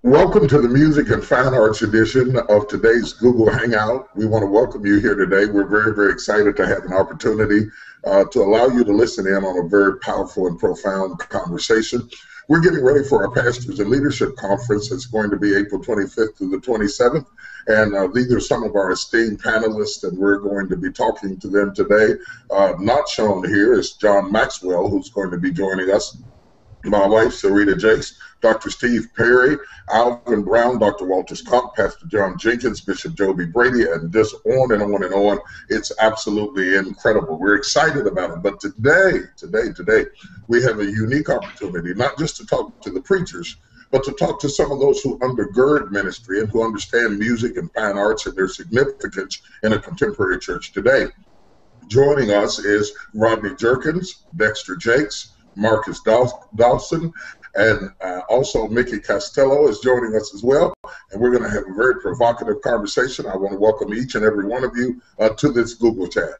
Welcome to the Music and Fine Arts edition of today's Google Hangout. We want to welcome you here today. We're very, very excited to have an opportunity to allow you to listen in on a very powerful and profound conversation. We're getting ready for our Pastors and Leadership Conference. It's going to be April 25th through the 27th. And these are some of our esteemed panelists, and we're going to be talking to them today. Not shown here is John Maxwell, who's going to be joining us. My wife, Sarita Jakes, Dr. Steve Perry, Alvin Brown, Dr. Walter Scott, Pastor John Jenkins, Bishop Joby Brady, and just on and on and on. It's absolutely incredible. We're excited about it. But today, we have a unique opportunity, not just to talk to the preachers, but to talk to some of those who undergird ministry and who understand music and fine arts and their significance in a contemporary church today. Joining us is Rodney Jerkins, Dexter Jakes, Marcus Dawson, and also Mickey Costello is joining us as well. And we're going to have a very provocative conversation. I want to welcome each and every one of you to this Google chat.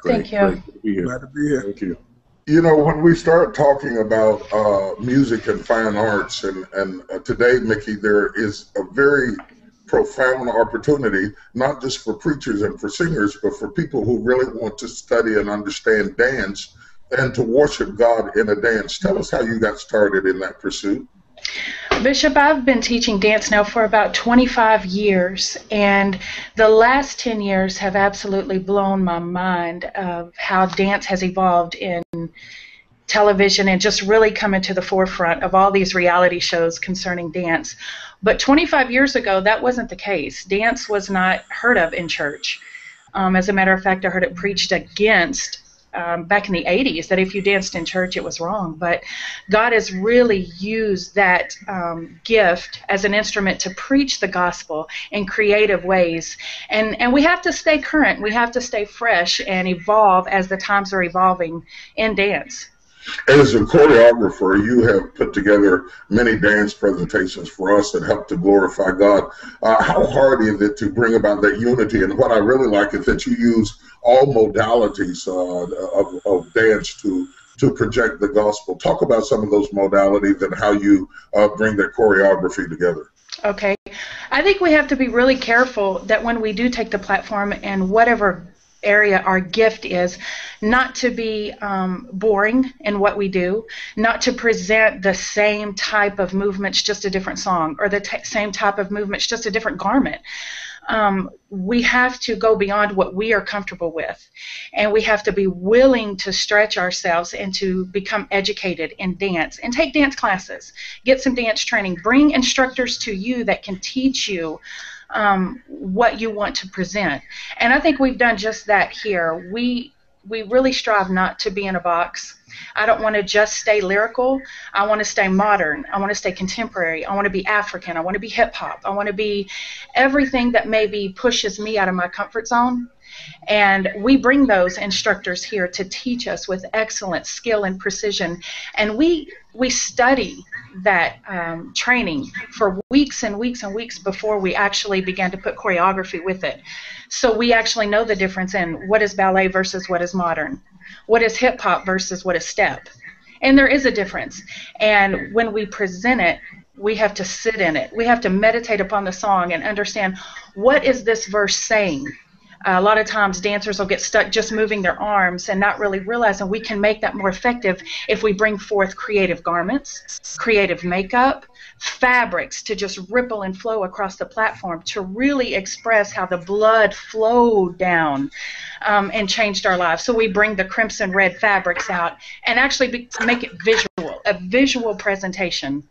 Thank you. Great to be here. Glad to be here. Thank you. You know, when we start talking about music and fine arts, and today, Mickey, there is a very profound opportunity, not just for preachers and for singers, but for people who really want to study and understand dance and to worship God in a dance. Tell us how you got started in that pursuit. Bishop, I've been teaching dance now for about 25 years, and the last 10 years have absolutely blown my mind of how dance has evolved in television and just really coming to the forefront of all these reality shows concerning dance. But 25 years ago, that wasn't the case. Dance was not heard of in church. As a matter of fact, I heard it preached against back in the 80s, that if you danced in church, it was wrong. But God has really used that gift as an instrument to preach the gospel in creative ways. And we have to stay current. We have to stay fresh and evolve as the times are evolving in dance. As a choreographer, you have put together many dance presentations for us that help to glorify God. How hard is it to bring about that unity? And what I really like is that you use all modalities of dance to project the gospel. Talk about some of those modalities and how you bring that choreography together. Okay. I think we have to be really careful that when we do take the platform and whatever area our gift is, not to be boring in what we do, not to present the same type of movements, just a different song, or the same type of movements, just a different garment. We have to go beyond what we are comfortable with, and we have to be willing to stretch ourselves and to become educated in dance and take dance classes, get some dance training, bring instructors to you that can teach you what you want to present. And I think we've done just that here. We really strive not to be in a box. I don't want to just stay lyrical. I want to stay modern. I want to stay contemporary. I want to be African. I want to be hip-hop. I want to be everything that maybe pushes me out of my comfort zone. And we bring those instructors here to teach us with excellent skill and precision. And we study that training for weeks and weeks and weeks before we actually began to put choreography with it. So we actually know the difference in what is ballet versus what is modern, what is hip-hop versus what is step. And there is a difference. And when we present it, we have to sit in it. We have to meditate upon the song and understand, what is this verse saying? A lot of times dancers will get stuck just moving their arms and not really realizing we can make that more effective if we bring forth creative garments, creative makeup, fabrics to just ripple and flow across the platform to really express how the blood flowed down and changed our lives. So we bring the crimson red fabrics out and actually make it visual, a visual presentation,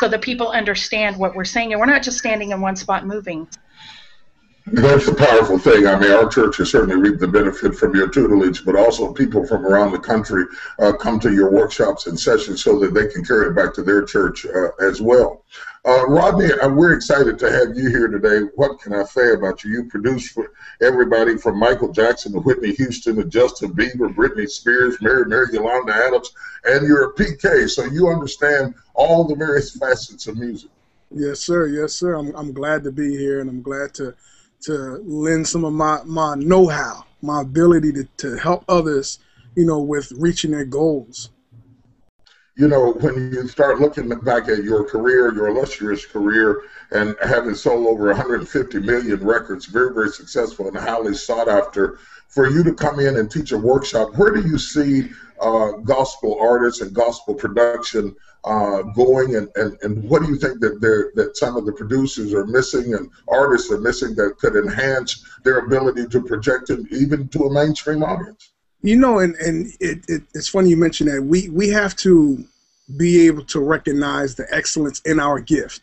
so that people understand what we're saying. And we're not just standing in one spot moving. That's a powerful thing. I mean, our church has certainly reaped the benefit from your tutelage, but also people from around the country come to your workshops and sessions so that they can carry it back to their church as well. Rodney, we're excited to have you here today. What can I say about you? You produce for everybody from Michael Jackson to Whitney Houston to Justin Bieber, Britney Spears, Mary Yolanda Adams, and you're a PK, so you understand all the various facets of music. Yes, sir. Yes, sir. I'm glad to be here, and I'm glad to lend some of my know-how, my ability to help others, with reaching their goals. You know, when you start looking back at your career, your illustrious career, and having sold over 150 million records, very, very successful and highly sought after, for you to come in and teach a workshop, where do you see gospel artists and gospel production going, and what do you think that some of the producers are missing and artists are missing that could enhance their ability to project it even to a mainstream audience? You know, and it's funny you mention that. We have to be able to recognize the excellence in our gift.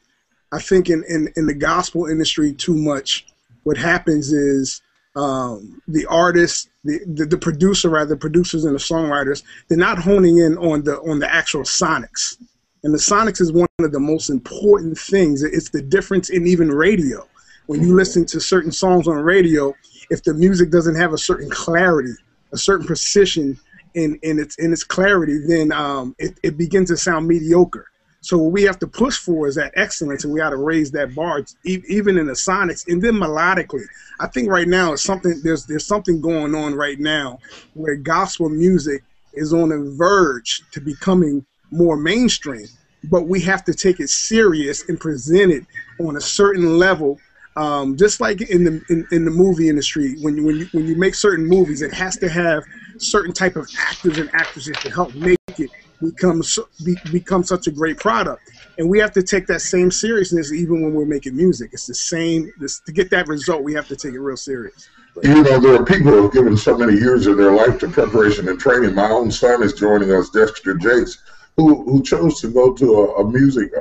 I think in the gospel industry too much, what happens is the artists, the producer, rather, producers and the songwriters, they're not honing in on the actual sonics. And the sonics is one of the most important things. It's the difference in even radio. When you listen to certain songs on radio, if the music doesn't have a certain clarity, a certain precision in its clarity, then it begins to sound mediocre. So what we have to push for is that excellence, and we got to raise that bar, even in the sonics, and then melodically. I think right now there's something going on right now where gospel music is on the verge to becoming more mainstream, but we have to take it serious and present it on a certain level. Just like in the movie industry, when you make certain movies, it has to have certain type of actors and actresses to help make it become such a great product. And we have to take that same seriousness even when we're making music. It's the same. To get that result, we have to take it real serious. You know, there are people who have given so many years of their life to preparation and training. My own son is joining us, Dexter Jakes, who chose to go to a music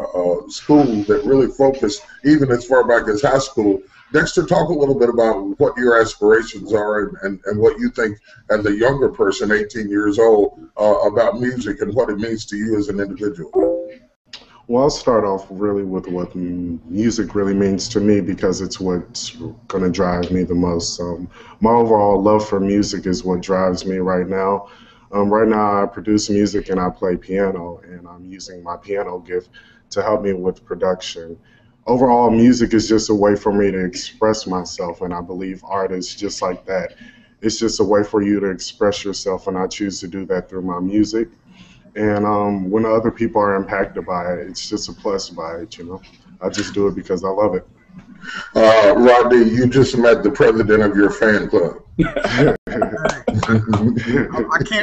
school that really focused even as far back as high school. Dexter, talk a little bit about what your aspirations are and what you think as a younger person, 18 years old, about music and what it means to you as an individual. Well, I'll start off really with what music really means to me, because it's what's going to drive me the most. My overall love for music is what drives me right now. Right now I produce music and I play piano, and I'm using my piano gift to help me with production. Overall, music is just a way for me to express myself, and I believe art is just like that. It's just a way for you to express yourself, and I choose to do that through my music. And when other people are impacted by it, it's just a plus by it, you know. I just do it because I love it. Rodney, you just met the president of your fan club.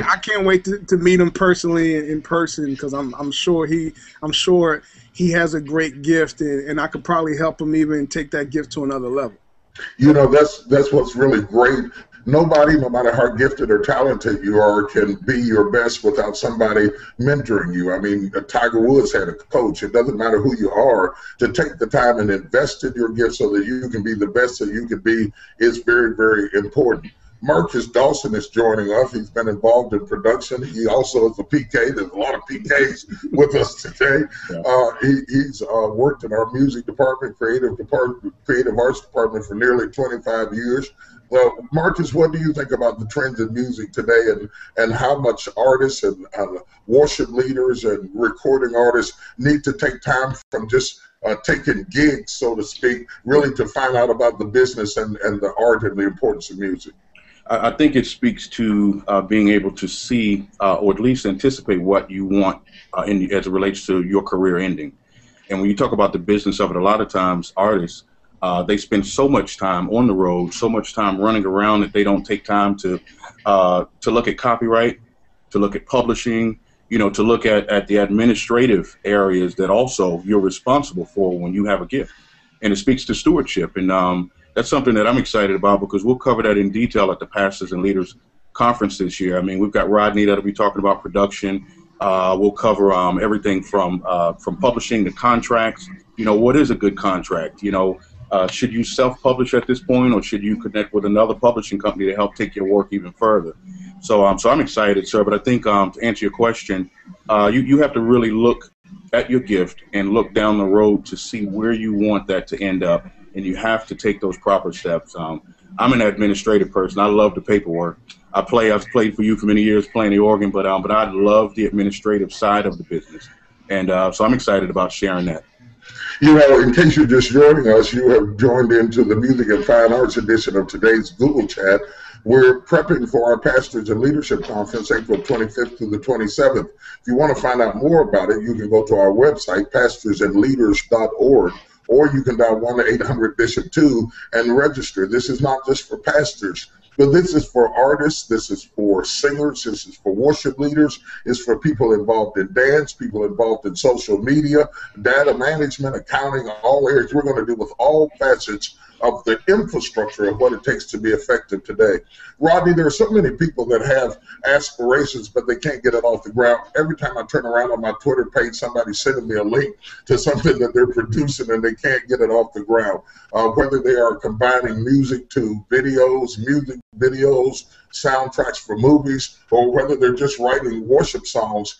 I can't wait to meet him personally in person, because I'm sure he has a great gift, and I could probably help him even take that gift to another level. You know, that's what's really great. Nobody, no matter how gifted or talented you are, can be your best without somebody mentoring you. I mean, Tiger Woods had a coach. It doesn't matter who you are. To take the time and invest in your gift so that you can be the best that you can be is very, very important. Marcus Dawson is joining us. He's been involved in production. He also is a PK. There's a lot of PKs with us today. He's worked in our music department, creative arts department for nearly 25 years. Well, Marcus, what do you think about the trends in music today, and how much artists and worship leaders and recording artists need to take time from just taking gigs, so to speak, really to find out about the business and the art and the importance of music? I think it speaks to being able to see or at least anticipate what you want as it relates to your career ending. And when you talk about the business of it, a lot of times artists, they spend so much time on the road, so much time running around, that they don't take time to look at copyright, to look at publishing, you know, to look at the administrative areas that also you're responsible for when you have a gift. And it speaks to stewardship. And that's something that I'm excited about, because we'll cover that in detail at the Pastors and Leaders Conference this year. I mean, we've got Rodney that'll be talking about production. We'll cover everything from publishing to contracts. You know, what is a good contract? You know, should you self-publish at this point, or should you connect with another publishing company to help take your work even further? So I'm excited, sir. But I think to answer your question, you have to really look at your gift and look down the road to see where you want that to end up. And you have to take those proper steps. I'm an administrative person. I love the paperwork. I've played for you for many years playing the organ, but I love the administrative side of the business. And so I'm excited about sharing that. You know, in case you're just joining us, you have joined into the Music and Fine Arts edition of today's Google Chat. We're prepping for our Pastors and Leadership Conference, April 25th through the 27th. If you want to find out more about it, you can go to our website, pastorsandleaders.org, or you can dial 1-800-BISHOP-2 and register. This is not just for pastors, but this is for artists, this is for singers, this is for worship leaders, it's for people involved in dance, people involved in social media, data management, accounting, all areas. We're going to deal with all facets of the infrastructure of what it takes to be effective today. Rodney, there are so many people that have aspirations, but they can't get it off the ground. Every time I turn around on my Twitter page, somebody's sending me a link to something that they're producing and they can't get it off the ground. Whether they are combining music to videos, music videos, soundtracks for movies, or whether they're just writing worship songs.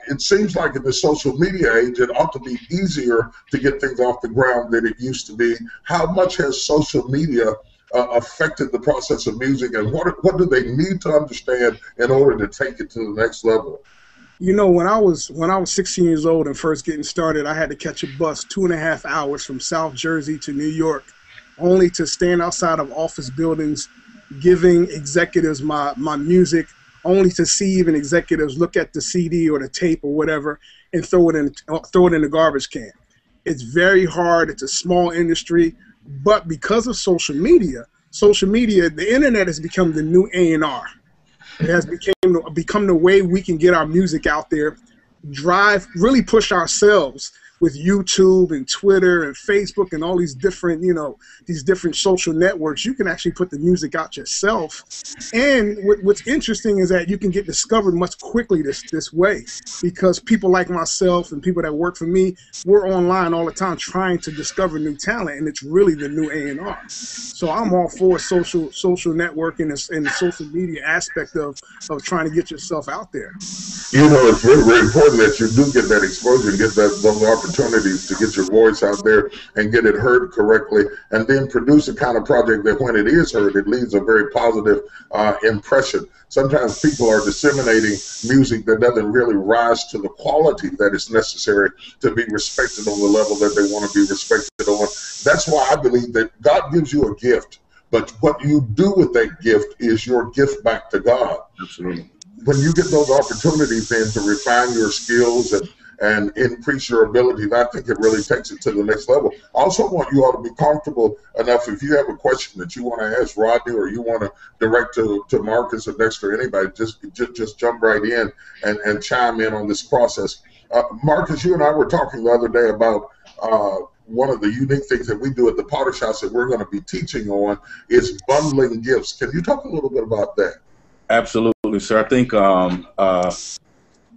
It seems like in the social media age, it ought to be easier to get things off the ground than it used to be. How much has social media affected the process of music, and what do they need to understand in order to take it to the next level? You know, when I was 16 years old and first getting started, I had to catch a bus 2.5 hours from South Jersey to New York, only to stand outside of office buildings giving executives my music, only to see even executives look at the CD or the tape or whatever and throw it in the garbage can. It's very hard. It's a small industry, but because of social media, the internet has become the new A&R. It has become the way we can get our music out there, really push ourselves with YouTube and Twitter and Facebook and all these different, these different social networks. You can actually put the music out yourself. And what's interesting is that you can get discovered much quickly this way, because people like myself and people that work for me, we're online all the time trying to discover new talent, and it's really the new A&R. So I'm all for social networking and the social media aspect of trying to get yourself out there. It's very, very important that you do get that exposure and get those opportunities to get your voice out there and get it heard correctly, and then produce a kind of project that when it is heard, it leaves a very positive impression. Sometimes people are disseminating music that doesn't really rise to the quality that is necessary to be respected on the level that they want to be respected on. That's why I believe that God gives you a gift, but what you do with that gift is your gift back to God. Absolutely. When you get those opportunities then to refine your skills and increase your ability, I think it really takes it to the next level. I also want you all to be comfortable enough, if you have a question that you want to ask Rodney or you want to direct to Marcus or Dexter or anybody, just jump right in and chime in on this process. Marcus, you and I were talking the other day about one of the unique things that we do at the Potter's House that we're going to be teaching on is bundling gifts. Can you talk a little bit about that? Absolutely, sir. I think as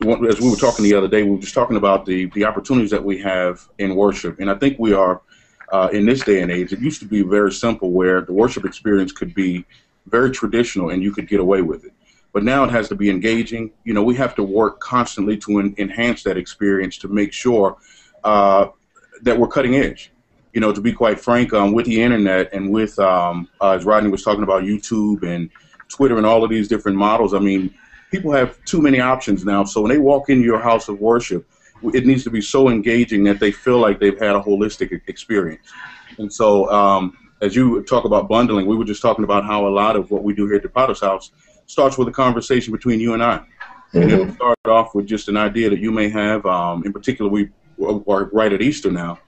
we were talking the other day, we were just talking about the opportunities that we have in worship. And I think we are, in this day and age, it used to be very simple where the worship experience could be very traditional and you could get away with it. But now it has to be engaging. We have to work constantly to enhance that experience to make sure that we're cutting edge. To be quite frank, with the internet and with, as Rodney was talking about, YouTube and Twitter and all of these different models, I mean, people have too many options now. So when they walk into your house of worship, it needs to be so engaging that they feel like they've had a holistic experience. And so as you talk about bundling, we were just talking about how a lot of what we do here at the Potter's House starts with a conversation between you and I. Mm-hmm. And it'll start off with just an idea that you may have. In particular, we are right at Easter now.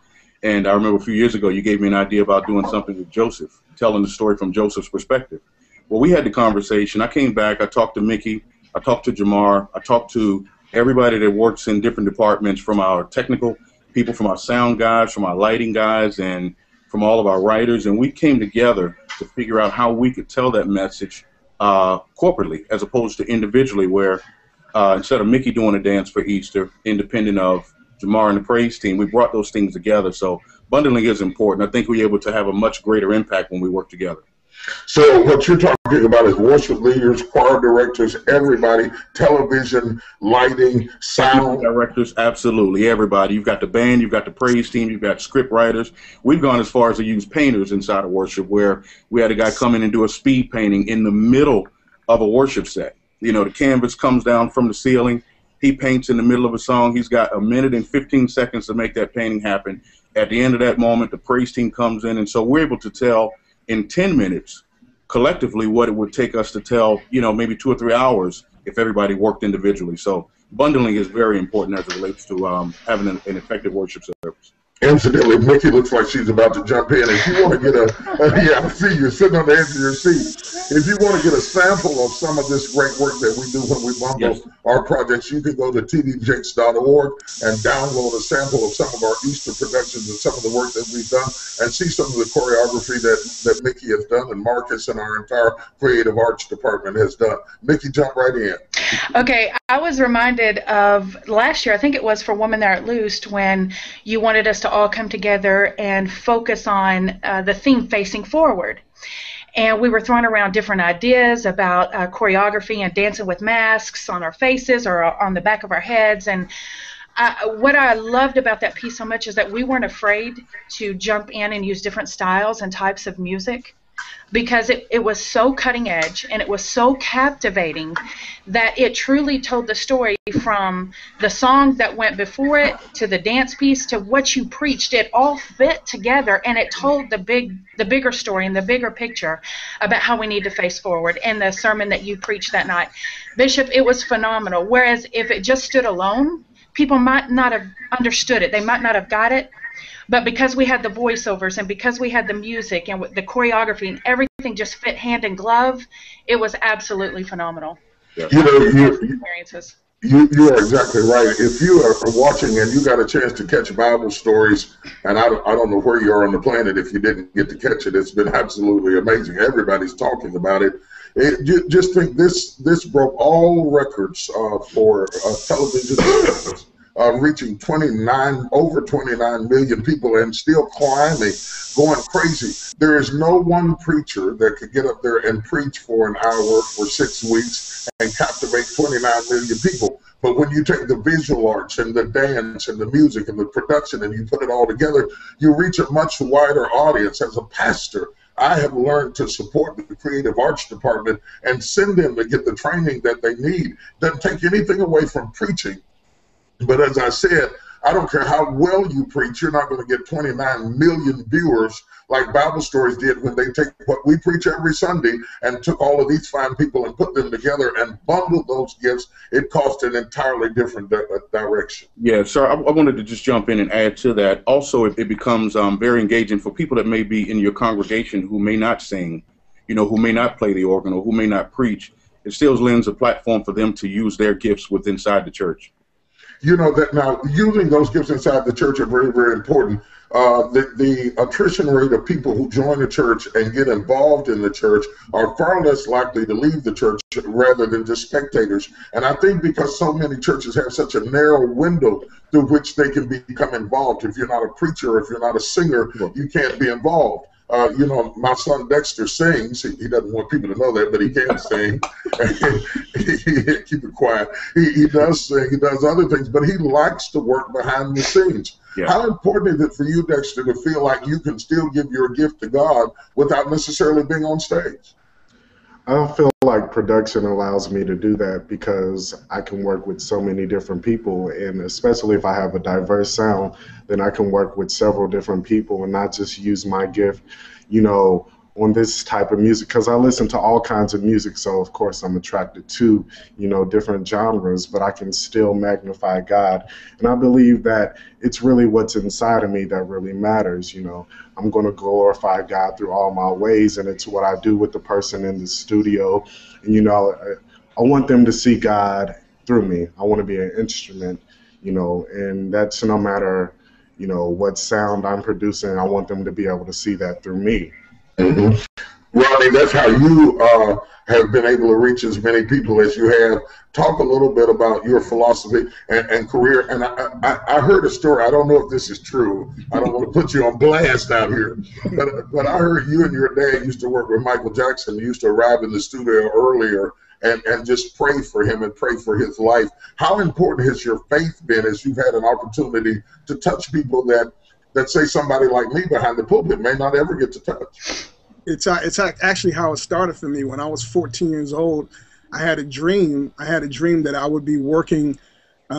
And I remember a few years ago, you gave me an idea about doing something with Joseph, telling the story from Joseph's perspective. Well, we had the conversation. I came back. I talked to Mickey. I talked to Jamar. I talked to everybody that works in different departments, from our technical people, from our sound guys, from our lighting guys, and from all of our writers. And we came together to figure out how we could tell that message corporately as opposed to individually, where instead of Mickey doing a dance for Easter, independent of Jamar and the praise team, we brought those things together. So bundling is important. I think we're able to have a much greater impact when we work together. So what you're talking about is worship leaders, choir directors, everybody, television, lighting, sound. Directors, absolutely, everybody. You've got the band, you've got the praise team, you've got script writers. We've gone as far as to use painters inside of worship, where we had a guy come in and do a speed painting in the middle of a worship set. The canvas comes down from the ceiling. He paints in the middle of a song. He's got 1 minute and 15 seconds to make that painting happen. At the end of that moment, the praise team comes in, and so we're able to tell in 10 minutes collectively what it would take us to tell, maybe 2 or 3 hours if everybody worked individually. So bundling is very important as it relates to having an effective worship service. Incidentally, Mickey looks like she's about to jump in. If you want to get yeah, I see you sitting on the edge of your seat. If you want to get a sample of some of this great work that we do when we bundle our projects, you can go to tdjakes.org and download a sample of some of our Easter productions and some of the work that we've done and see some of the choreography that Mickey has done and Marcus and our entire creative arts department has done. Mickey, jump right in. Okay, I was reminded of last year, I think it was for Women There at Loosed, when you wanted us to all come together and focus on the theme facing forward. And we were throwing around different ideas about choreography and dancing with masks on our faces or on the back of our heads. And what I loved about that piece so much is that we weren't afraid to jump in and use different styles and types of music, because it was so cutting edge and it was so captivating that it truly told the story from the song that went before it to the dance piece to what you preached. It all fit together, and it told the bigger story and the bigger picture about how we need to face forward. And the sermon that you preached that night, Bishop, it was phenomenal. Whereas if it just stood alone, people might not have understood it. They might not have got it. But because we had the voiceovers and because we had the music and the choreography and everything just fit hand in glove, it was absolutely phenomenal. Yeah. You are exactly right. If you are watching and you got a chance to catch Bible stories, and I don't know where you are on the planet if you didn't get to catch it, it's been absolutely amazing. Everybody's talking about it. Just think this broke all records for television shows. Reaching over 29 million people and still climbing, going crazy. There is no one preacher that could get up there and preach for an hour for 6 weeks and captivate 29 million people. But when you take the visual arts and the dance and the music and the production and you put it all together, you reach a much wider audience. As a pastor, I have learned to support the creative arts department and send them to get the training that they need. Doesn't take anything away from preaching. But as I said, I don't care how well you preach, you're not going to get 29 million viewers like Bible Stories did when they take what we preach every Sunday and took all of these fine people and put them together and bundled those gifts. It cost an entirely different direction. Yeah, sir, I wanted to just jump in and add to that. Also, it becomes very engaging for people that may be in your congregation who may not sing, who may not play the organ or who may not preach. It still lends a platform for them to use their gifts inside the church. That now using those gifts inside the church are very, very important. The attrition rate of people who join the church and get involved in the church are far less likely to leave the church rather than just spectators. And I think because so many churches have such a narrow window through which they can become involved. If you're not a preacher, if you're not a singer, you can't be involved. My son Dexter sings. He doesn't want people to know that, but he can sing. Keep it quiet. He does sing. He does other things, but he likes to work behind the scenes. Yeah. How important is it for you, Dexter, to feel like you can still give your gift to God without necessarily being on stage? I feel like production allows me to do that because I can work with so many different people, and especially if I have a diverse sound, then I can work with several different people and not just use my gift, on this type of music, because I listen to all kinds of music, so of course I'm attracted to, different genres, but I can still magnify God. And I believe that it's really what's inside of me that really matters. I'm going to glorify God through all my ways, and it's what I do with the person in the studio. And, I want them to see God through me. I want to be an instrument, and that's no matter, what sound I'm producing, I want them to be able to see that through me. Mm-hmm. Ronnie, that's how you have been able to reach as many people as you have. Talk a little bit about your philosophy and career. And I heard a story. I don't know if this is true. I don't want to put you on blast out here. But I heard you and your dad used to work with Michael Jackson. You used to arrive in the studio earlier and just pray for him and pray for his life. How important has your faith been as you've had an opportunity to touch people that say somebody like me behind the pulpit may not ever get to touch? It's actually how it started for me. When I was 14 years old, I had a dream. That I would be working.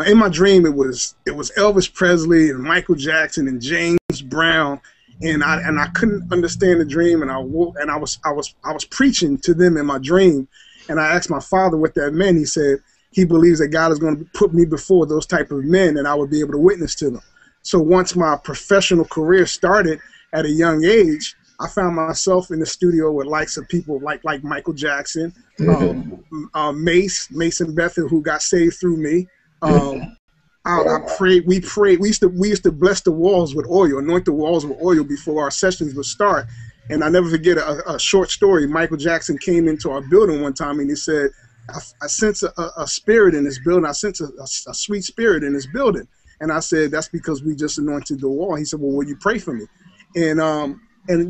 In my dream, it was Elvis Presley and Michael Jackson and James Brown, and I couldn't understand the dream, and I was preaching to them in my dream, and I asked my father what that meant. He said he believes that God is going to put me before those type of men, and I would be able to witness to them. So once my professional career started at a young age, I found myself in the studio with likes of people like Michael Jackson, Mason Bethel, who got saved through me. I prayed. We prayed. We used to bless the walls with oil, anoint the walls with oil before our sessions would start. And I never forget a short story. Michael Jackson came into our building one time, and he said, I sense a spirit in this building. I sense a sweet spirit in this building. And I said, that's because we just anointed the wall. He said, well, will you pray for me? And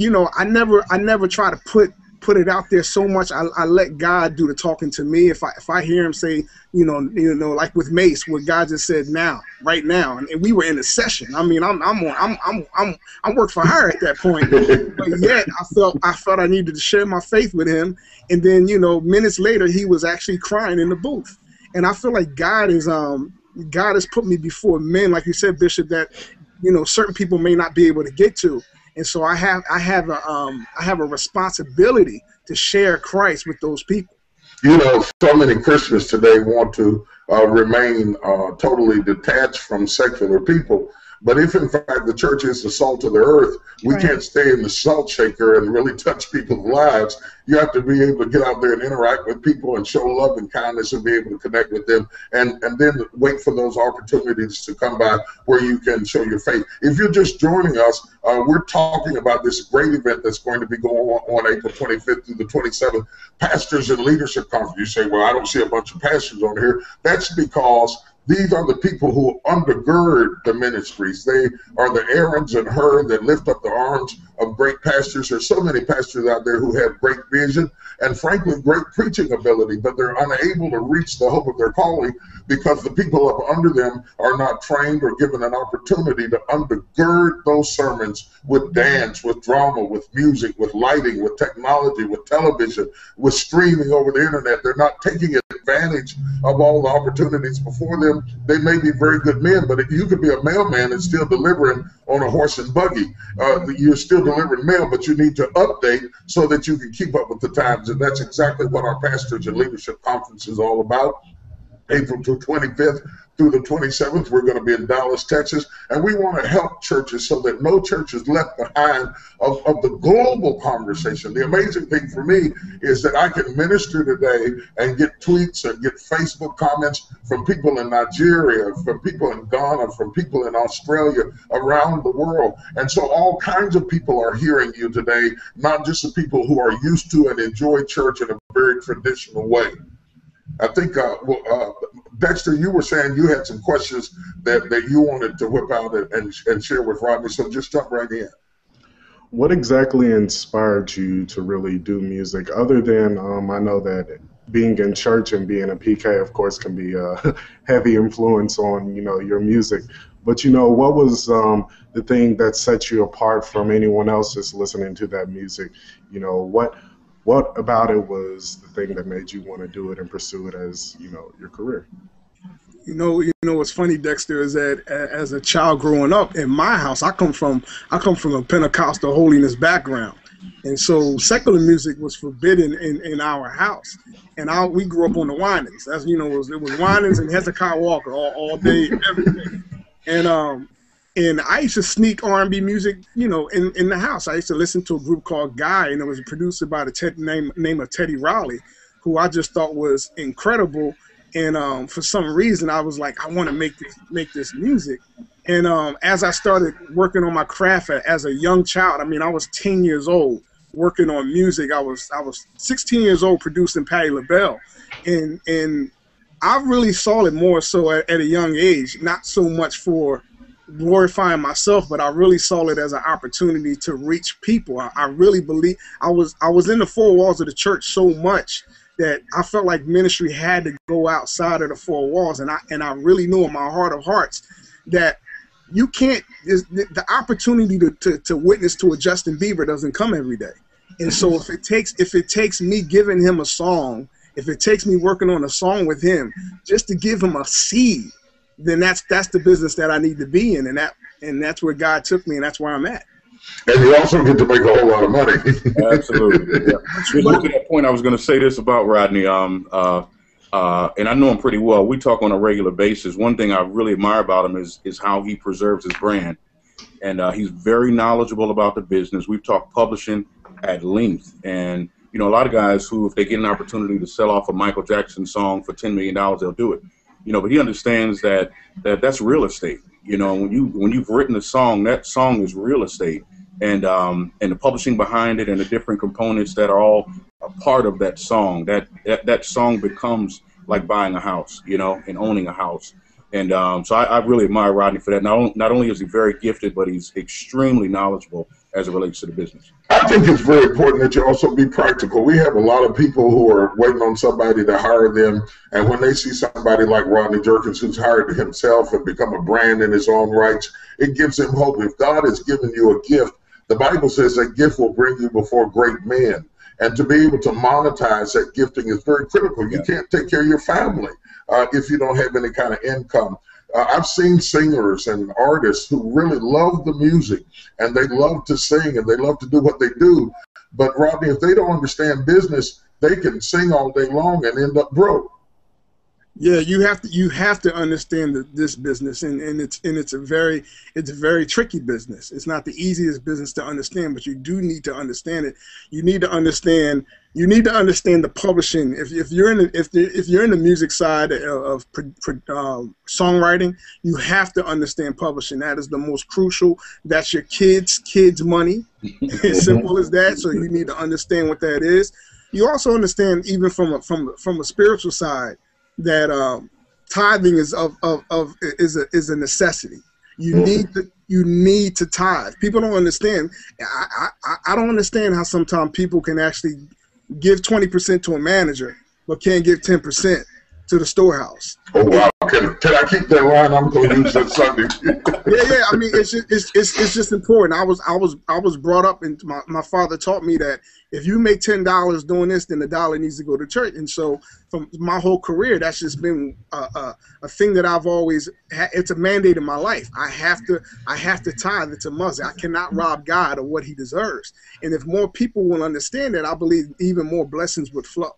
you know, I never try to put it out there so much. I let God do the talking to me. If I hear him say, you know, like with Mace, what God just said now, right now, and we were in a session. I mean, I'm work for hire at that point. But yet I felt I needed to share my faith with him. And then, you know, minutes later, he was actually crying in the booth. And I feel like God has put me before men, like you said, Bishop, that, you know, certain people may not be able to get to. And so I have a responsibility to share Christ with those people. You know, so many Christians today want to remain totally detached from secular people. But if, in fact, the church is the salt of the earth, we can't stay in the salt shaker and really touch people's lives. You have to be able to get out there and interact with people and show love and kindness and be able to connect with them, and then wait for those opportunities to come by where you can show your faith. If you're just joining us, we're talking about this great event that's going to be going on April 25th through the 27th, Pastors and Leadership Conference. You say, well, I don't see a bunch of pastors on here. That's because these are the people who undergird the ministries. They are the Aarons and Hur that lift up the arms of great pastors. There's so many pastors out there who have great vision and, frankly, great preaching ability, but they're unable to reach the hope of their calling because the people up under them are not trained or given an opportunity to undergird those sermons with dance, with drama, with music, with lighting, with technology, with television, with streaming over the internet. They're not taking advantage of all the opportunities before them. They may be very good men, but you could be a mailman and still delivering on a horse and buggy. You're still delivering mail, but you need to update so that you can keep up with the times. And that's exactly what our Pastors and Leadership Conference is all about. April 25th through the 27th, we're going to be in Dallas, Texas, and we want to help churches so that no church is left behind of the global conversation. The amazing thing for me is that I can minister today and get tweets and get Facebook comments from people in Nigeria, from people in Ghana, from people in Australia, around the world. And so all kinds of people are hearing you today, not just the people who are used to and enjoy church in a very traditional way. I think, Dexter, you were saying you had some questions that you wanted to whip out and share with Rodney, so just jump right in. What exactly inspired you to really do music, other than I know that being in church and being a PK, of course, can be a heavy influence on, you know, your music. But, you know, what was the thing that set you apart from anyone else just listening to that music? You know, what about it was the thing that made you want to do it and pursue it as, you know, your career? You know what's funny, Dexter, is that as a child growing up in my house, I come from a Pentecostal holiness background, and so secular music was forbidden in our house. And we grew up on the Winans. That's, you know, it was Winans and Hezekiah Walker all day, every day. And I used to sneak R&B music, you know, in the house. I used to listen to a group called Guy, and it was produced by the name of Teddy Riley, who I just thought was incredible. And for some reason, I was like, I want to make this music. And as I started working on my craft as a young child, I mean, I was 10 years old working on music. I was 16 years old producing Patti LaBelle, and I really saw it more so at a young age, not so much for glorifying myself, but I really saw it as an opportunity to reach people. I really believe I was in the four walls of the church so much that I felt like ministry had to go outside of the four walls, and I really knew in my heart of hearts that you can't. The opportunity to witness to a Justin Bieber doesn't come every day, and so if it takes me giving him a song, if it takes me working on a song with him just to give him a seed, then that's the business that I need to be in, and that's where God took me, and that's where I'm at. And you also get to make a whole lot of money. Absolutely. Yeah. Just to that point, I was going to say this about Rodney, and I know him pretty well. We talk on a regular basis. One thing I really admire about him is how he preserves his brand. And he's very knowledgeable about the business. We've talked publishing at length. And, you know, a lot of guys who, if they get an opportunity to sell off a Michael Jackson song for $10 million, they'll do it. You know, but he understands that that's real estate. You know, when you've written a song, that song is real estate. And the publishing behind it and the different components that are all a part of that song, that song becomes like buying a house, you know, and owning a house. And so I really admire Rodney for that. Not only is he very gifted, but he's extremely knowledgeable as it relates to the business. I think it's very important that you also be practical. We have a lot of people who are waiting on somebody to hire them, and when they see somebody like Rodney Jerkins, who's hired himself and become a brand in his own rights, it gives him hope. If God has given you a gift, the Bible says that gift will bring you before great men. And to be able to monetize that gifting is very critical. You can't take care of your family if you don't have any kind of income. I've seen singers and artists who really love the music, and they love to sing, and they love to do what they do. But, Rodney, if they don't understand business, they can sing all day long and end up broke. Yeah, you have to understand this business, and it's a very tricky business. It's not the easiest business to understand, but you do need to understand it. You need to understand the publishing. If you're in the music side of songwriting, you have to understand publishing. That is the most crucial. That's your kids' money. As simple as that. So you need to understand what that is. You also understand, even from a spiritual side, that tithing is a necessity. You need to tithe. People don't understand. I don't understand how sometimes people can actually give 20% to a manager but can't give 10% to the storehouse. Oh wow! Can I keep that line? I'm going to use that Sunday. Yeah. I mean, it's just important. I was brought up, and my father taught me that if you make $10 doing this, then the dollar needs to go to church. And so, from my whole career, that's just been a thing that I've always had. It's a mandate in my life. I have to tithe. It's a must. I cannot rob God of what He deserves. And if more people will understand that, I believe even more blessings would flow.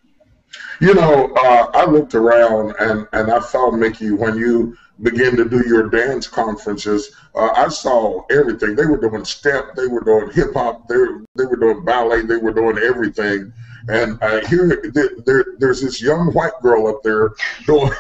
You know, I looked around and I saw, Mickey, when you began to do your dance conferences, I saw everything. They were doing step, they were doing hip hop, they were doing ballet, they were doing everything. And there's this young white girl up there doing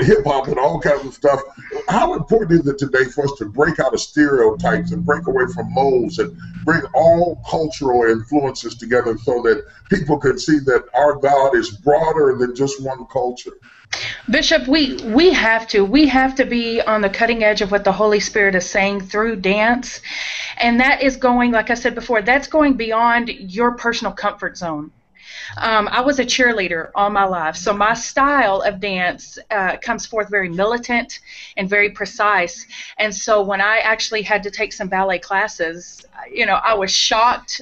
hip hop and all kinds of stuff. How important is it today for us to break out of stereotypes and break away from molds and bring all cultural influences together so that people can see that our God is broader than just one culture? Bishop, we have to be on the cutting edge of what the Holy Spirit is saying through dance. And that is going, like I said before, that's going beyond your personal comfort zone. I was a cheerleader all my life, so my style of dance comes forth very militant and very precise. And so when I actually had to take some ballet classes, you know, I was shocked.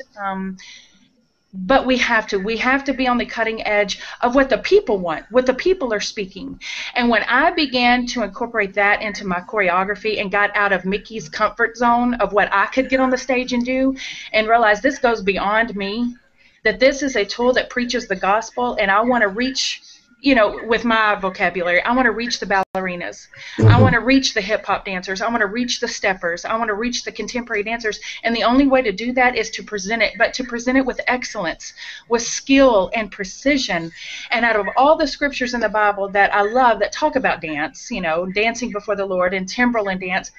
But we have to be on the cutting edge of what the people want, what the people are speaking. And when I began to incorporate that into my choreography and got out of Mickey's comfort zone of what I could get on the stage and do, and realized this goes beyond me, that this is a tool that preaches the gospel, and I want to reach, you know, with my vocabulary, I want to reach the ballerinas. I want to reach the hip-hop dancers. I want to reach the steppers. I want to reach the contemporary dancers. And the only way to do that is to present it, but to present it with excellence, with skill and precision. And out of all the scriptures in the Bible that I love that talk about dance, you know, dancing before the Lord and Timberland dance,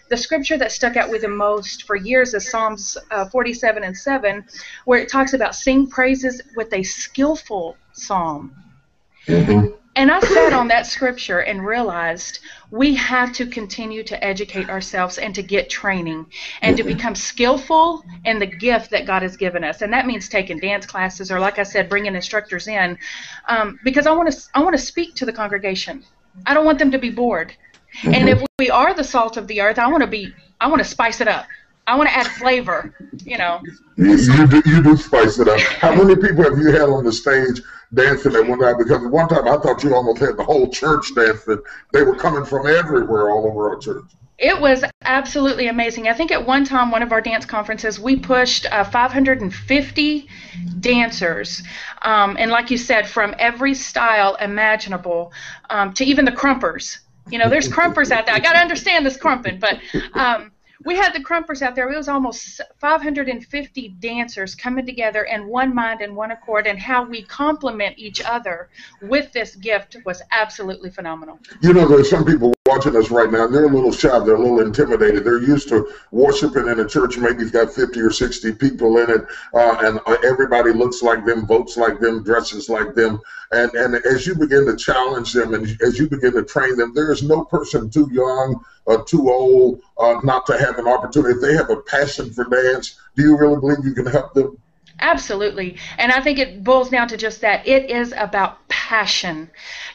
the scripture that stuck out with the most for years is Psalms 47:7, where it talks about sing praises with a skillful psalm. And I sat on that scripture and realized we have to continue to educate ourselves and to get training and to become skillful in the gift that God has given us. And that means taking dance classes, or like I said, bringing instructors in, because I want to speak to the congregation. I don't want them to be bored. And if we are the salt of the earth, I want to spice it up. I want to add flavor, you know. You do spice it up. How many people have you had on the stage dancing at one time? Because at one time I thought you almost had the whole church dancing. They were coming from everywhere all over our church. It was absolutely amazing. I think at one time, one of our dance conferences, we pushed 550 dancers. And like you said, from every style imaginable, to even the crumpers. You know, there's crumpers out there. I got to understand this crumping, but we had the crumpers out there. It was almost 550 dancers coming together in one mind and one accord, and how we complement each other with this gift was absolutely phenomenal. You know, there's some people watching us right now, and they're a little shy, they're a little intimidated. They're used to worshiping in a church, maybe it's got 50 or 60 people in it, and everybody looks like them, votes like them, dresses like them. And as you begin to challenge them and as you begin to train them, there is no person too young or too old not to have an opportunity. If they have a passion for dance, do you really believe you can help them? Absolutely. And I think it boils down to just that. It is about passion.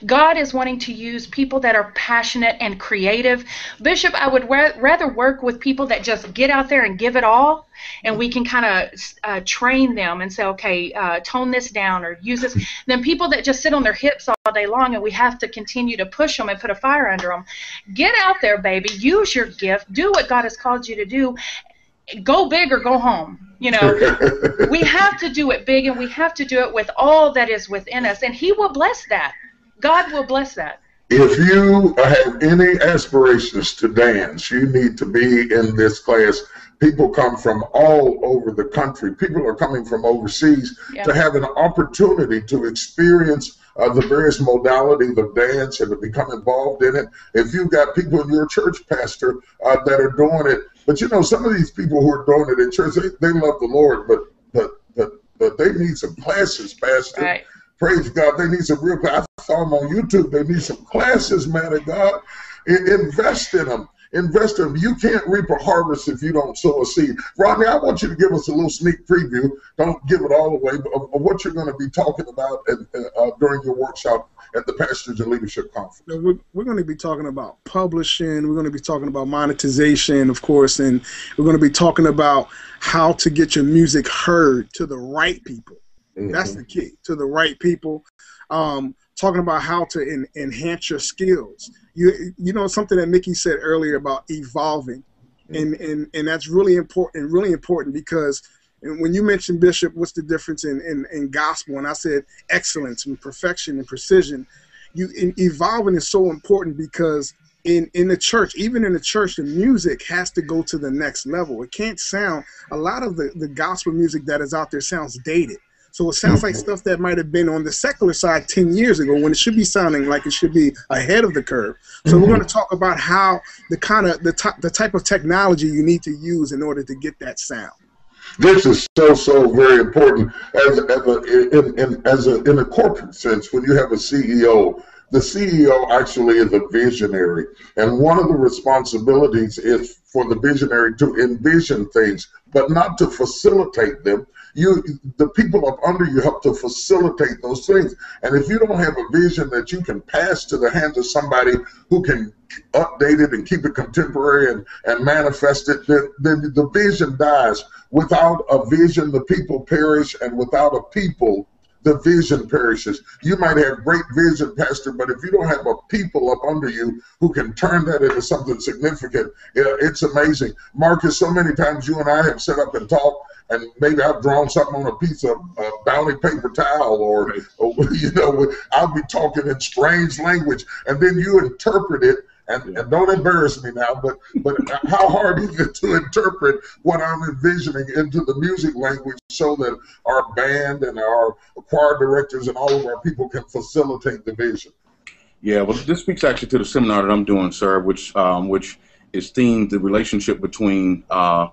God is wanting to use people that are passionate and creative. Bishop, I would rather work with people that just get out there and give it all, and we can kind of train them and say, okay, tone this down or use this, than people that just sit on their hips all day long and we have to continue to push them and put a fire under them. Get out there, baby. Use your gift. Do what God has called you to do. Go big or go home. You know, we have to do it big, and we have to do it with all that is within us, and He will bless that. God will bless that. If you have any aspirations to dance, you need to be in this class. People come from all over the country. People are coming from overseas to have an opportunity to experience the various modalities of dance and to become involved in it. If you've got people in your church, Pastor, that are doing it, but you know, some of these people who are doing it in church, they love the Lord, but they need some classes, Pastor. Right. Praise God. They need some real classes. I saw them on YouTube. They need some classes, man of God. Invest in them. Invest in them. You can't reap a harvest if you don't sow a seed. Rodney, I want you to give us a little sneak preview. Don't give it all away, but of what you're going to be talking about during your workshop at the Pastors and Leadership Conference. We're going to be talking about publishing. We're going to be talking about monetization, of course, and we're going to be talking about how to get your music heard to the right people. Mm-hmm. That's the key, to the right people. Talking about how to enhance your skills. You know, something that Mickey said earlier about evolving, and that's really important because when you mentioned, Bishop, what's the difference in gospel, and I said excellence and perfection and precision. Evolving is so important because in the church, even in the church, the music has to go to the next level. It can't sound, a lot of the gospel music that is out there sounds dated. So it sounds like stuff that might have been on the secular side 10 years ago when it should be sounding like it should be ahead of the curve. So we're going to talk about how the type of technology you need to use in order to get that sound. This is so very important in a corporate sense. When you have a CEO, the CEO actually is a visionary, and one of the responsibilities is for the visionary to envision things, but not to facilitate them. The people up under you help to facilitate those things. And if you don't have a vision that you can pass to the hands of somebody who can update it and keep it contemporary and manifest it, then the vision dies. Without a vision, the people perish, and without a people, the vision perishes. You might have great vision, Pastor, but if you don't have a people up under you who can turn that into something significant, it's amazing. Marcus, so many times you and I have set up and talked, and maybe I've drawn something on a piece of bounty paper towel, or you know, I'll be talking in strange language, and then you interpret it. And don't embarrass me now, but how hard is it to interpret what I'm envisioning into the music language so that our band and our choir directors and all of our people can facilitate the vision? Yeah, well, this speaks actually to the seminar that I'm doing, sir, which is themed the relationship between the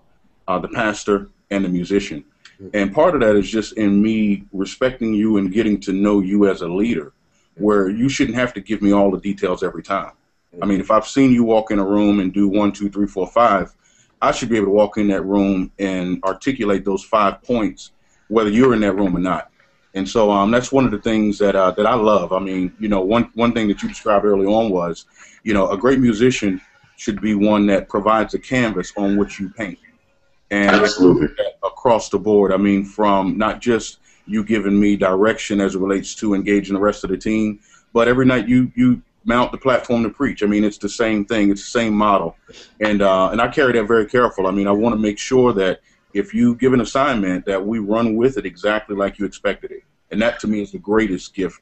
pastor and the musician. And part of that is just in me respecting you and getting to know you as a leader, where you shouldn't have to give me all the details every time. I mean, if I've seen you walk in a room and do 1, 2, 3, 4, 5, I should be able to walk in that room and articulate those 5 points, whether you're in that room or not. And so that's one of the things that I love. I mean, you know, one thing that you described early on was, you know, a great musician should be one that provides a canvas on which you paint. And absolutely, across the board, I mean, from not just you giving me direction as it relates to engaging the rest of the team, but every night you mount the platform to preach. I mean, it's the same thing. It's the same model. And I carry that very careful. I mean, I want to make sure that if you give an assignment, that we run with it exactly like you expected it. And that, to me, is the greatest gift.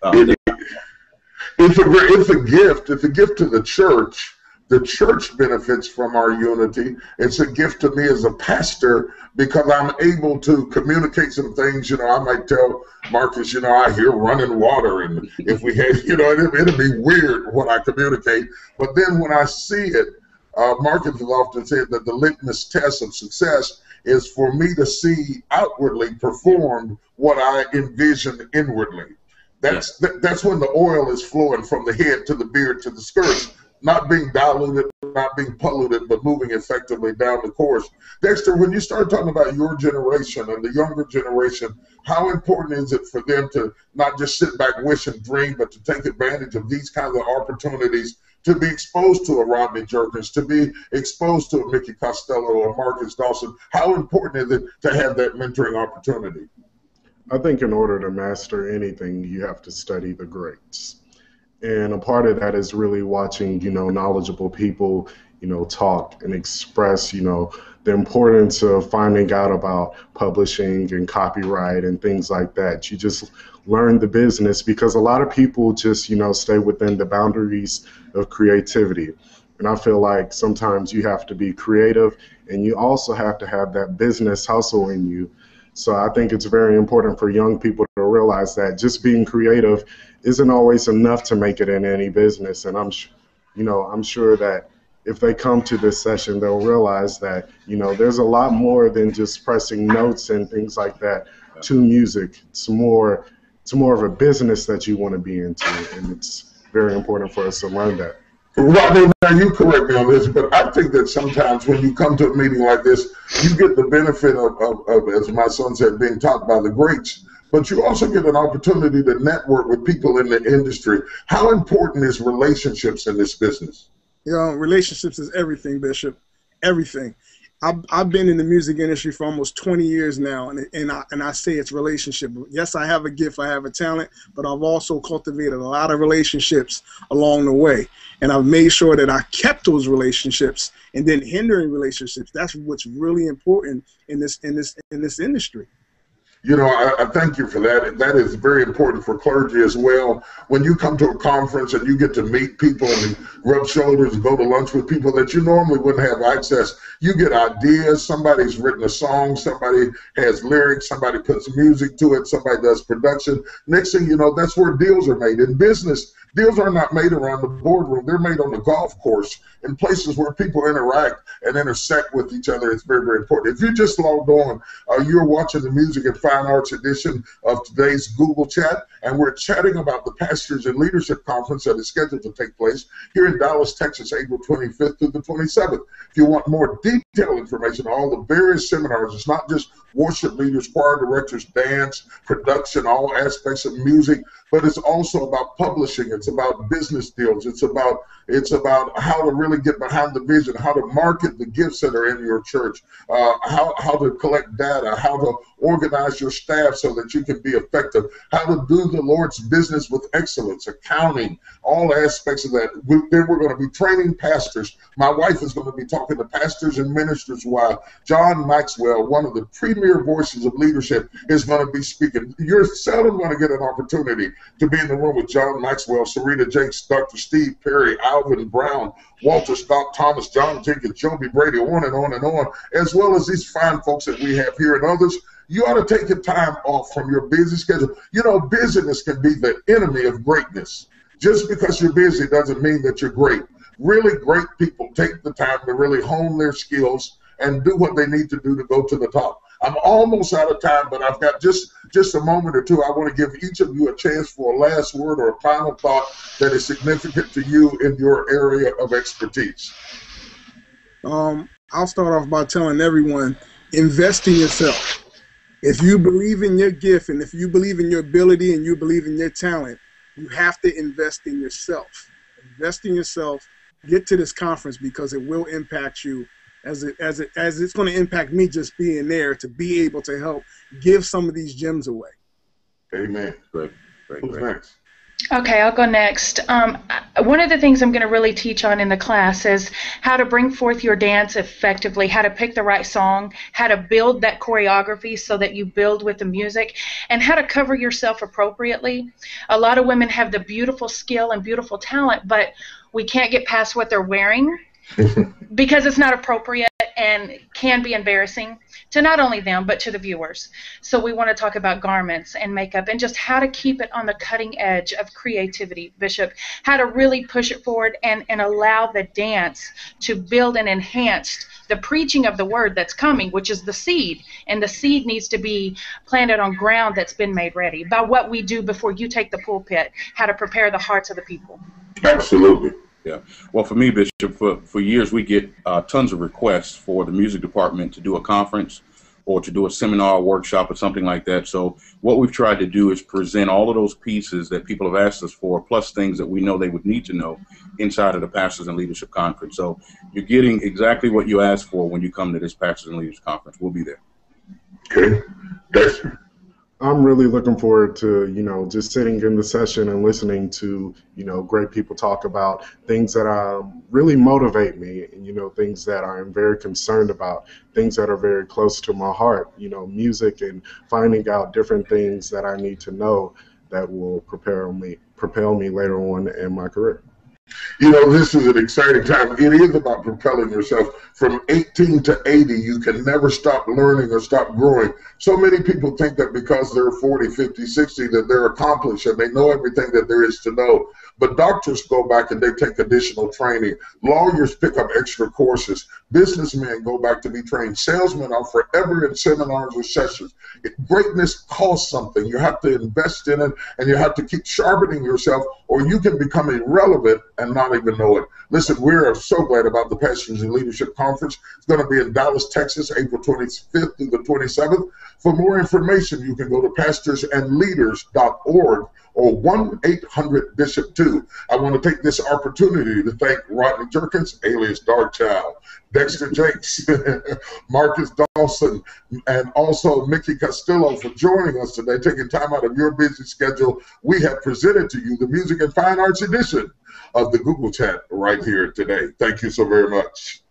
It's a gift. It's a gift to the church. The church benefits from our unity. It's a gift to me as a pastor because I'm able to communicate some things. You know, I might tell Marcus, you know, I hear running water, and if we had, you know, it'd be weird what I communicate. But then when I see it, Marcus has often said that the litmus test of success is for me to see outwardly performed what I envision inwardly. That's when the oil is flowing from the head to the beard to the skirts, not being diluted, not being polluted, but moving effectively down the course. Dexter, when you start talking about your generation and the younger generation, how important is it for them to not just sit back, wish and dream, but to take advantage of these kinds of opportunities to be exposed to a Rodney Jerkins, to be exposed to a Mickey Costello or Marcus Dawson? How important is it to have that mentoring opportunity? I think in order to master anything, you have to study the greats. And a part of that is really watching, you know, knowledgeable people, you know, talk and express, you know, the importance of finding out about publishing and copyright and things like that. You just learn the business because a lot of people just, you know, stay within the boundaries of creativity. And I feel like sometimes you have to be creative and you also have to have that business hustle in you. So I think it's very important for young people to realize that just being creative isn't always enough to make it in any business. And I'm sure that if they come to this session, they'll realize that, you know, there's a lot more than just pressing notes and things like that to music. It's more of a business that you want to be into, and it's very important for us to learn that. Rodney, now you correct me on this, but I think that sometimes when you come to a meeting like this, you get the benefit of, as my son said, being taught by the greats, but you also get an opportunity to network with people in the industry. How important is relationships in this business? You know, relationships is everything, Bishop, everything. I've been in the music industry for almost 20 years now, and I say it's relationship. Yes, I have a gift, I have a talent, but I've also cultivated a lot of relationships along the way, and I've made sure that I kept those relationships and didn't hinder relationships. That's what's really important in this industry. You know, I thank you for that. That is very important for clergy as well. When you come to a conference and you get to meet people and rub shoulders and go to lunch with people that you normally wouldn't have access, you get ideas. Somebody's written a song, somebody has lyrics, somebody puts music to it, somebody does production. Next thing you know, that's where deals are made. In business, deals are not made around the boardroom. They're made on the golf course in places where people interact and intersect with each other. It's very, very important. If you just logged on, you're watching the Music and Fine Arts edition of today's Google Chat, and we're chatting about the Pastors and Leadership Conference that is scheduled to take place here in Dallas, Texas, April 25th through the 27th. If you want more detailed information on all the various seminars, it's not just worship leaders, choir directors, dance, production, all aspects of music, but it's also about publishing. It's about business deals. It's about how to really get behind the vision, how to market the gifts that are in your church, how to collect data, how to organize your staff so that you can be effective, how to do the Lord's business with excellence, accounting, all aspects of that. Then we're going to be training pastors. My wife is going to be talking to pastors and ministers while John Maxwell, one of the premier voices of leadership, is going to be speaking. You're seldom going to get an opportunity to be in the room with John Maxwell, Sarita Jakes, Dr. Steve Perry, Alvin Brown, Walter Scott Thomas, John Jenkins, Joby Brady, on and on and on, as well as these fine folks that we have here and others. You ought to take your time off from your busy schedule. You know, busyness can be the enemy of greatness. Just because you're busy doesn't mean that you're great. Really great people take the time to really hone their skills and do what they need to do to go to the top. I'm almost out of time, but I've got just a moment or two. I want to give each of you a chance for a last word or a final thought that is significant to you in your area of expertise. I'll start off by telling everyone, invest in yourself. If you believe in your gift and if you believe in your ability and you believe in your talent, you have to invest in yourself. Invest in yourself. Get to this conference because it will impact you as it's going to impact me just being there to be able to help give some of these gems away. Amen. Great. Who's next? Okay, I'll go next. One of the things I'm going to really teach on in the class is how to bring forth your dance effectively, how to pick the right song, how to build that choreography so that you build with the music, and how to cover yourself appropriately. A lot of women have the beautiful skill and beautiful talent, but we can't get past what they're wearing because it's not appropriate and can be embarrassing to not only them but to the viewers. So we want to talk about garments and makeup and just how to keep it on the cutting edge of creativity, Bishop, how to really push it forward and allow the dance to build and enhance the preaching of the word that's coming, which is the seed, and the seed needs to be planted on ground that's been made ready by what we do before you take the pulpit, how to prepare the hearts of the people. Absolutely. Yeah. Well, for me, Bishop, for years we get tons of requests for the music department to do a conference or to do a seminar, workshop, or something like that. So what we've tried to do is present all of those pieces that people have asked us for, plus things that we know they would need to know inside of the Pastors and Leadership Conference. So you're getting exactly what you asked for when you come to this Pastors and Leaders Conference. We'll be there. Okay. Dexter. I'm really looking forward to, just sitting in the session and listening to, great people talk about things that really motivate me, and, things that I'm very concerned about, things that are very close to my heart, music, and finding out different things that I need to know that will propel me later on in my career. This is an exciting time. It is about propelling yourself. From 18 to 80, you can never stop learning or stop growing. So many people think that because they're 40, 50, 60, that they're accomplished and they know everything that there is to know. But doctors go back and they take additional training. Lawyers pick up extra courses. Businessmen go back to be trained. Salesmen are forever in seminars or sessions. Greatness costs something. You have to invest in it, and you have to keep sharpening yourself, or you can become irrelevant and not even know it. Listen, we're so glad about the Pastors and Leadership Conference. It's going to be in Dallas, Texas, April 25th through the 27th. For more information, you can go to pastorsandleaders.org or 1-800-BISHOP-2. I want to take this opportunity to thank Rodney Jerkins, alias Darkchild, Dexter Jakes, Marcus Dawson, and also Mickey Castillo for joining us today, taking time out of your busy schedule. We have presented to you the Music and Fine Arts edition of the Google Chat right here today. Thank you so very much.